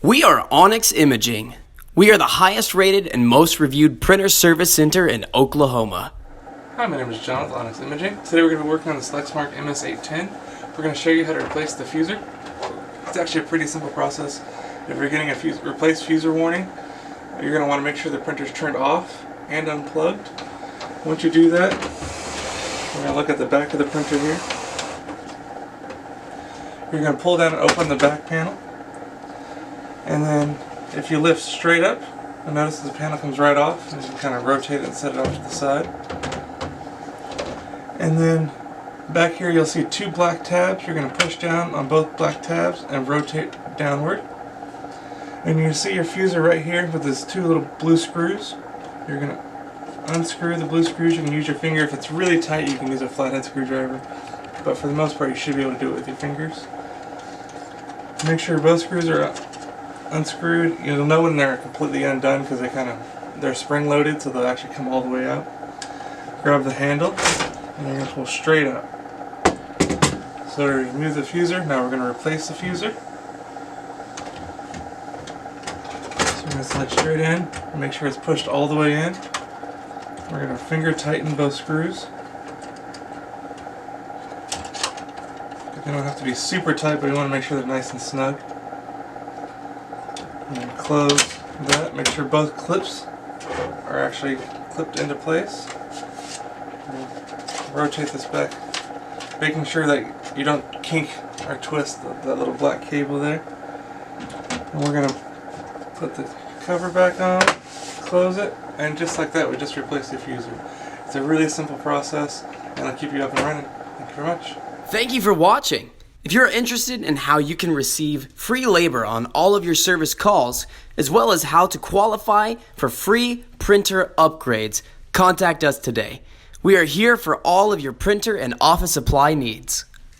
We are Onyx Imaging. We are the highest rated and most reviewed printer service center in Oklahoma. Hi, my name is John with Onyx Imaging. Today we're going to be working on this Lexmark MS810. We're going to show you how to replace the fuser. It's actually a pretty simple process. If you're getting a replace fuser warning, you're going to want to make sure the printer's turned off and unplugged. Once you do that, we're going to look at the back of the printer here. You're going to pull down and open the back panel. And then if you lift straight up, you'll notice the panel comes right off, and you can kind of rotate it and set it off to the side. And then back here you'll see two black tabs. You're going to push down on both black tabs and rotate downward. And you see your fuser right here with these two little blue screws. You're going to unscrew the blue screws. You can use your finger. If it's really tight, you can use a flathead screwdriver. But for the most part, you should be able to do it with your fingers. Make sure both screws are unscrewed. You'll know when they're completely undone because they're spring loaded, so they'll actually come all the way out. Grab the handle and you're going to pull straight up. So to remove the fuser, now we're going to replace the fuser. So we're going to slide straight in and make sure it's pushed all the way in. We're going to finger tighten both screws. They don't have to be super tight, but we want to make sure they're nice and snug. And then close that. Make sure both clips are actually clipped into place. Rotate this back, making sure that you don't kink or twist that little black cable there. And we're going to put the cover back on, close it, and just like that we just replaced the fuser. It's a really simple process, and it'll keep you up and running. Thank you very much. Thank you for watching. If you're interested in how you can receive free labor on all of your service calls, as well as how to qualify for free printer upgrades, contact us today. We are here for all of your printer and office supply needs.